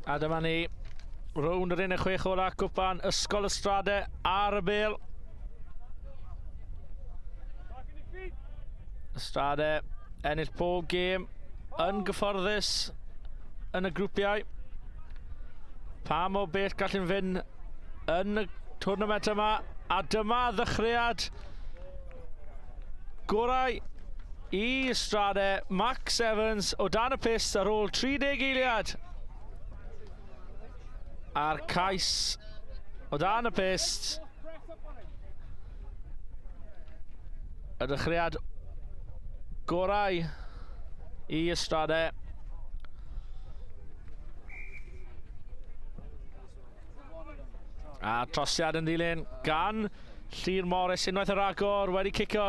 A dyma ni, rownd yr 16 ola cwpan Ysgol Y Strade ar y bêl. Y Strade ennill pob gêm yn gyfforddus yn y grwpiau. Pa mor bell gallwn fynd yn y twrnament yma, a dyma ddechreuad gorau i Strade. Max Evans o dan y pist ar ôl 30 eiliad. A'r cais o dan y pist. Y dechreuad gorau i Strade. A trosiad yn dilyn gan Llyr Morris, unwaith yr agor, wedi cicio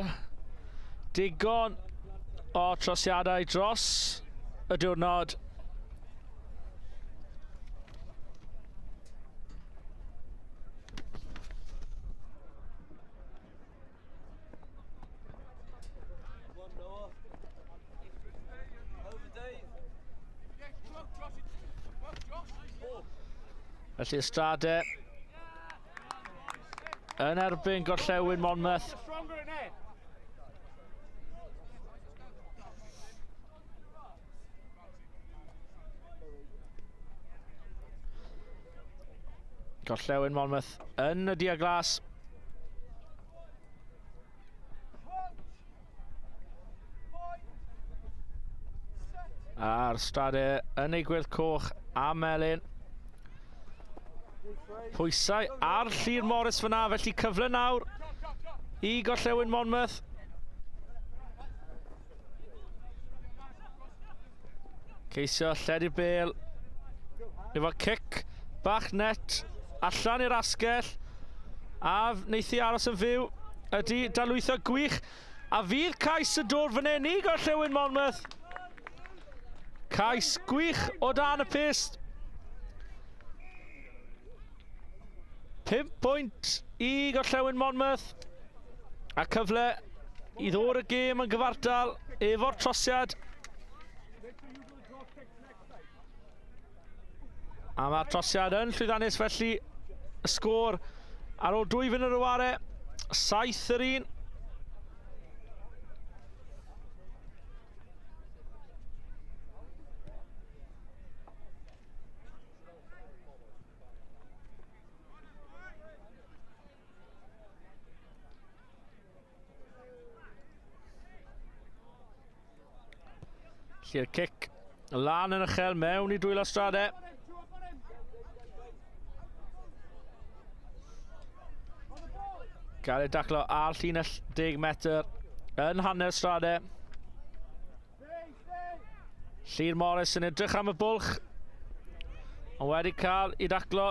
digon o trosiadau dros y diwrnod. Felly Y Strade yn erbyn gorllewin Monmouth. Gorllewin Monmouth yn y diaglas. A'r Strade yn ei gwyrdd coch a melyn. Pwysau ar Llyr Morris fyna, felly cyfle nawr i gorllewin Monmouth. Ceisio lledu'r bêl efo cic bach net allan i'r asgell, a neithi aros yn fyw ydy dalwytho gwych, a fydd cais y dod fan hyn i gorllewin Monmouth. Cais gwych o dan y pist. 5 pwynt i gorllewin Monmouth, a cyfle i ddod y gêm yn gyfartal efo'r trosiad. A mae'r trosiad yn llwyddiannus, felly y sgôr ar ôl 2 funud o ware, 7-1. Lly'r cic lan yn uchel mewn i dwylo Strade. Gael ei daclo ar llinell 10 metr yn hanner Strade. Llyr Morris yn edrych am y bwlch, ond wedi cael ei daclo.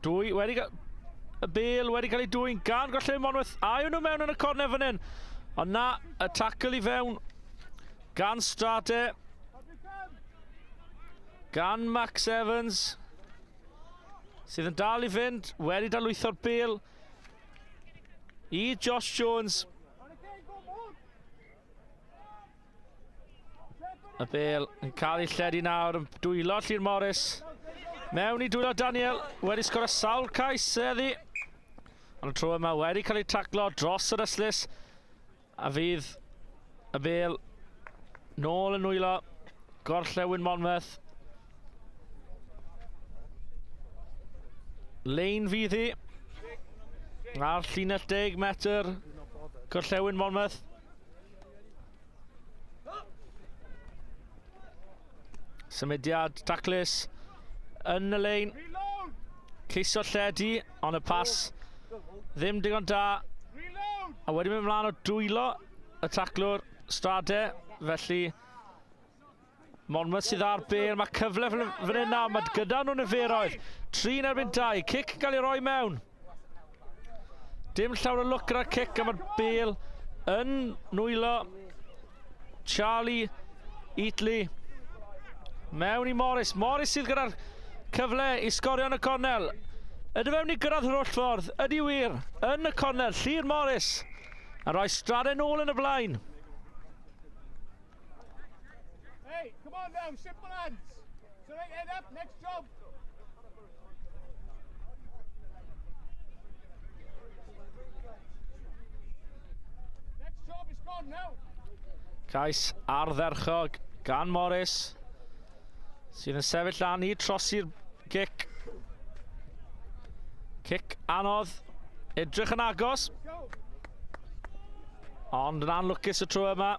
Y bêl wedi cael ei dwy'n gan gorllewin Monmouth. Awn nhw mewn yn y corner fan hyn, ond na, y tacl i fewn gan Strade, gan Max Evans, sydd yn dal i fynd, wedi dalwytho'r bêl i Josh Jones. Y bêl yn cael ei lledu nawr yn dwylo Llyr Morris. Mewn i dwylo Daniel, wedi sgoro sawl cais heddi. Ond y tro yma wedi cael ei taclo dros yr yslys, a fydd y bêl nôl yn nwylo gorllewin Monmouth. Lein fydd hi ar llinell 10 metr gorllewin Monmouth. Symudiad taclus yn y lein, ceisio lledu, ond y pas ddim digon da, a wedi mynd ymlaen o dwylo y taclwr Strade. Felly Monmouth sydd ar bêl, mae cyfle fan hyn nawr, mae gyda nhw'n niferoedd. 3-2, cic yn cael ei roi mewn. Dim llawer o look ar y cic, a mae'r bêl yn nwylo Charlie Eatley. Mewn i Morris. Morris sydd gyda'r cyfle i sgorio yn y cornel. Ydy fewn i gyrraedd yr holl ffordd? Ydy wir? Yn y cornel, Llyr Morris. A rhoi Strade nôl yn y blaen. Hey, come on now, simple hands. Alright, head up, next job. Next job is gone now. Cais ardderchog gan Morris sydd yn sefyll lan i trosi'r gic. Cic anodd, edrych yn agos. Ond yn anlwcus y tro yma.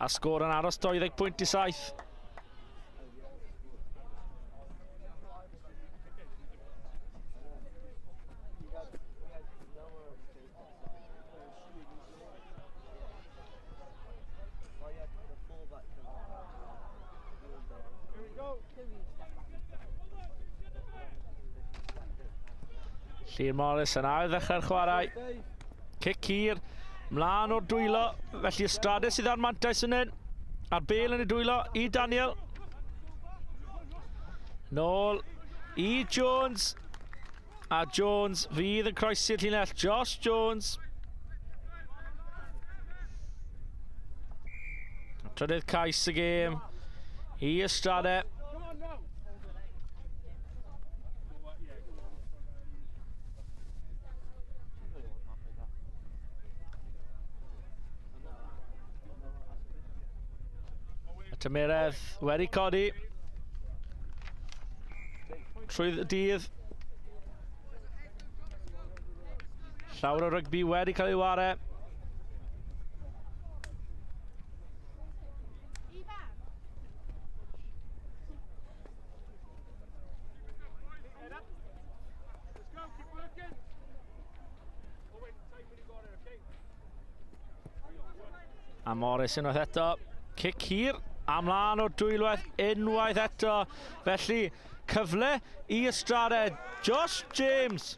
A sgôr yn aros 20.7. Llyr Morris yn ail ddechrau'r chwarae. Cic hir, mlaen o'r dwylo. Felly Y Strade sydd ar mantais yn hyn. A'r Bale yn y dwylo i Daniel. Nôl i Jones. A Jones fydd yn croesi'r llinell. Josh Jones. Trydydd cais y gêm i Y Strade. Tymeredd wedi codi trwy y dydd. Llawer o rygbi wedi cael ei ware. A Morris unwaith eto. Cic hir. Amlan o'r dwyloedd unwaith eto. Felly cyfle i Y Strade. Josh James.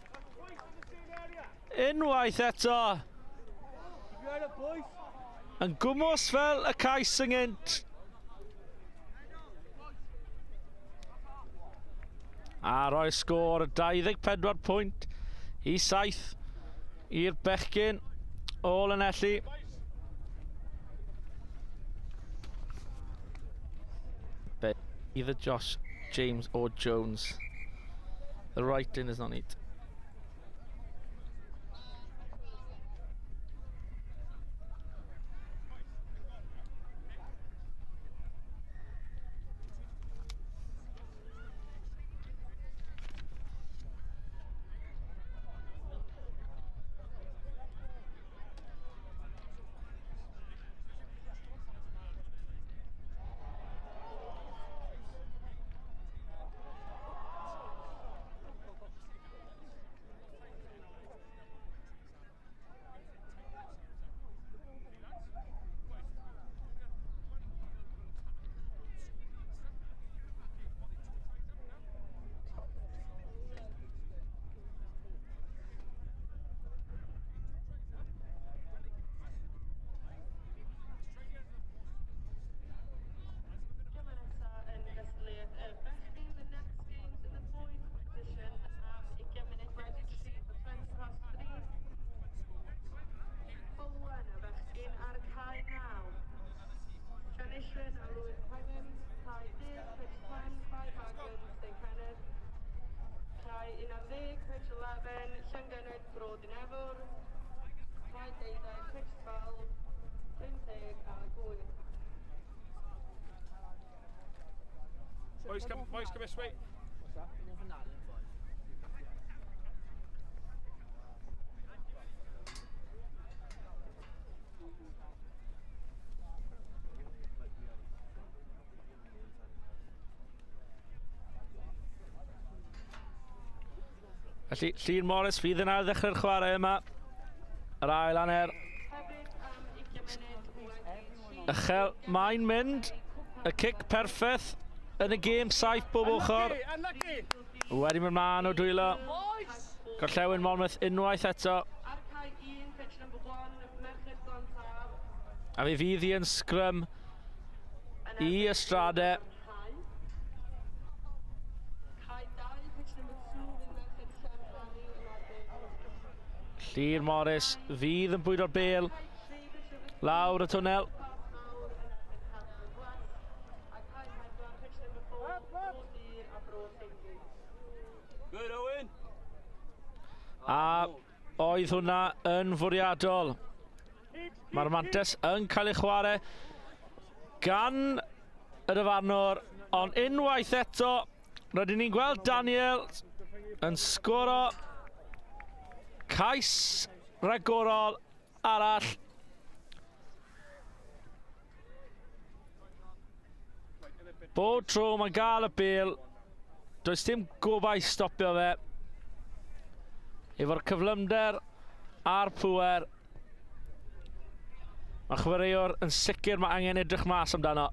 Unwaith eto. Yn gwmws fel y cais yng Nghynt. A roi sgôr 24 pwynt i 7 i'r Bechgyn o Lanelli. Either Josh James or Jones. The writing is on it. Boys come this way. What's that? Felly Llŷn Morris fydd yna ddechrau'r chwarae yma. Yr ail aner. Uchel mae'n mynd. Y cic perffaith yn y gêm 7 bob ochr. Wedi mynd mlaen o dwylo. Gorllewin Monmouth unwaith eto. A fe fydd hi yn sgrym i Y Strade. Llŷn Morris fydd yn bwydo'r bêl lawr y twnnel. A oedd hwnna yn fwriadol. Mae'r mantes yn cael ei chwarae gan y dyfarnwr, ond unwaith eto, rydyn ni'n gweld Daniel yn sgoro cais ragorol arall. Bob tro mae'n gael y bêl, does dim gobaith stopio fe. Efo'r cyflymder a'r pŵer, mae chwaraewr yn sicr mae angen edrych mas amdano.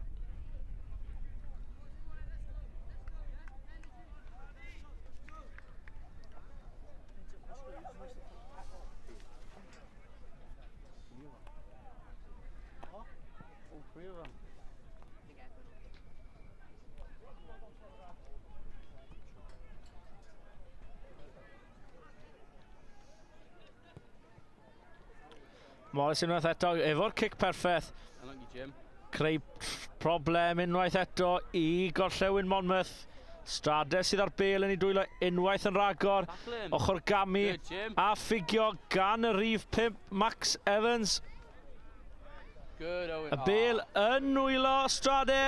Morris unwaith eto efo'r cic perffaith. Creu problem unwaith eto i gorllewin Monmouth. Strade sydd ar bêl yn ei dwylo unwaith yn ragor. Ochr gamu a ffigio gan y rhif 5 Max Evans. Y bêl yn nwylo Strade,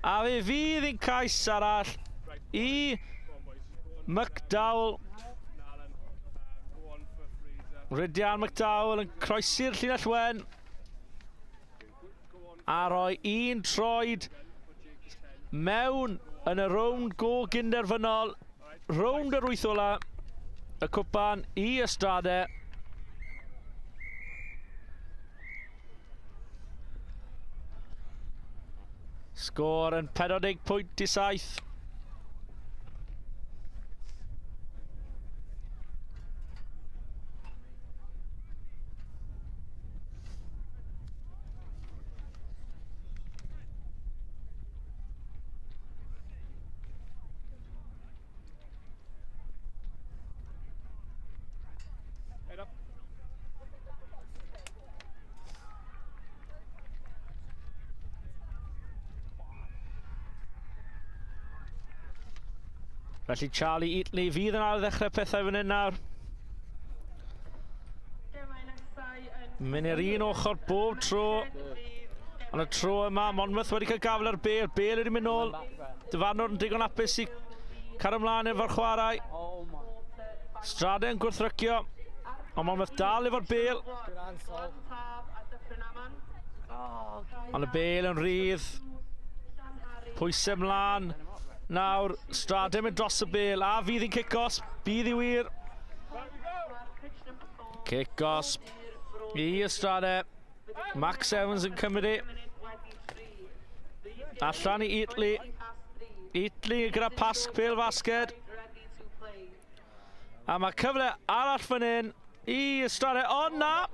a fe fydd i'n cais arall i McDowell. Rydian McDowell yn croesi'r llinell wen a rhoi un troed mewn yn y rownd go gynderfynol, rownd yr wyth ola, y cwpan i Y Strade. Sgôr yn 40.7. Felly Charlie Eatley fydd yn ar ddechrau pethau fan hyn nawr. Mynd i'r un ochr bob tro. Ond y tro yma, Monmouth wedi cael gafel ar bêl. Bêl wedi mynd nôl. Dyfarnwr yn digon apus i car ymlaen efo'r chwarae. Strade yn gwrthrycio. Ond Monmouth dal efo'r bêl. Ond y bêl yn rhydd. Pwysau mlaen. Nawr, Strade mynd dros y bêl, a fydd hi'n cic-os, bydd hi wir. Cic-os i Y Strade. Max Evans yn cymryd. Allan i Eatley. Eatley gyda pasg bêl fasged. A mae cyfle arall fan hyn i Y Strade, ond na!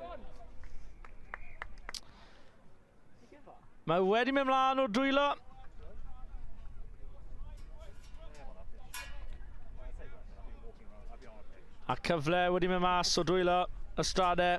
Mae wedi mynd mlaen o'r dwylo. A cyfle wedi mynd mas o dwylo Y Strade.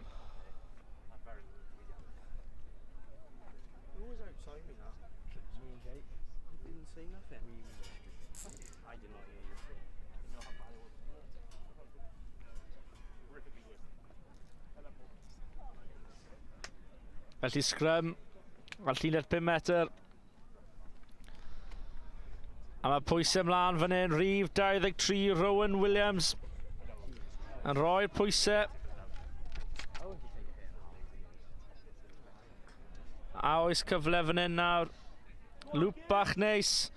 Felly scrum ar llinell 5 metr. A mae pwysau mlaen fan hyn, rhif 23 Rowan Williams yn rhoi'r pwysau. A oes cyfle fan hyn nawr. Lwp bach neis,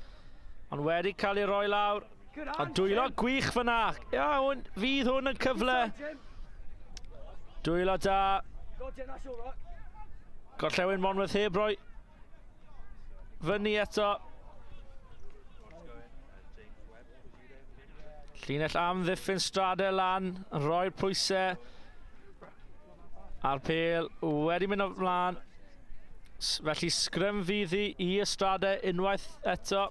ond wedi cael ei roi lawr. A dwylo gwych fyna. Iawn, fydd hwn yn cyfle. Dwylo da. Gorllewin Monmouth heb roi fyny eto. Llinell am ddiffyn Strade lan, yn rhoi'r pwysau a'r pêl wedi mynd o flaen. Felly sgrym fydd hi i Y Strade unwaith eto.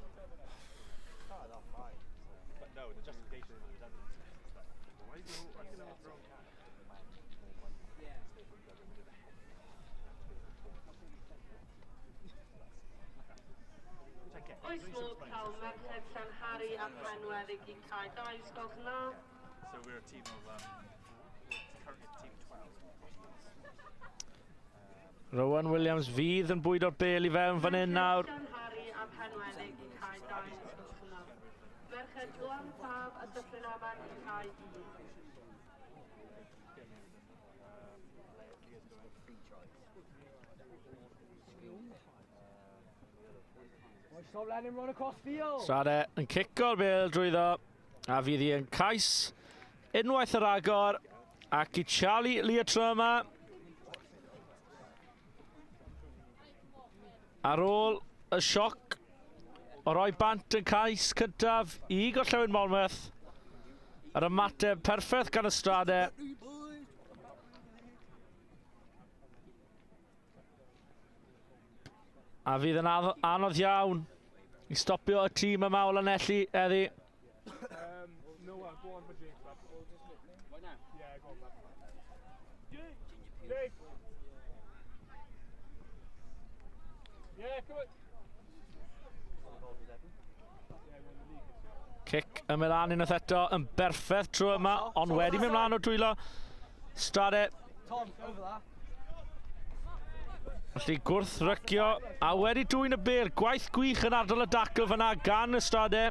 Oes modd cael merched Llanhari a Penweddig i cael dau sgwrs yna. So we're a team of currently a team of 12. Rowan Williams fydd yn bwydo'r bêl I fewn fan hyn nawr. Stop letting him run across field. Strade yn cico'r bêl drwyddo, a fydd hi yn cais unwaith yr agor ac I Charlie Leotroma. Ar ôl y sioc o roi bant yn cais cyntaf I gorllewin Monmouth, yr ymateb perffaith gan y Strade. A fydd yn anodd iawn I stopio y tîm yma o Lanelli eddi. No, go on for Jake. Right now? Yeah, go on, man. Jake! Yeah, come on. Cic yn mynd lan unwaith eto yn berffaith trwy yma, ond wedi mynd mlaen o dwylo. Strade Tom, over there. Felly gwrthrycio a wedi dwyn y bêl. Gwaith gwych yn ardal y dacl fyna gan y Strade.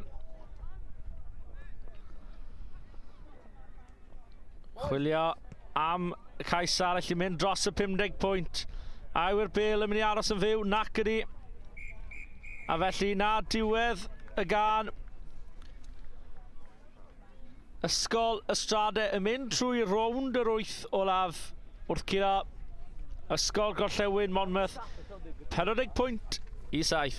Chwilio am y cais arall I mynd dros y 50 pwynt. A yw'r bêl yn mynd I aros yn fyw? Nac ydi. A felly na diwedd y gan. Ysgol Y Strade yn mynd trwy rownd yr 8 olaf wrth curo Ysgol Gorllewin Monmouth 40 pwynt I 7.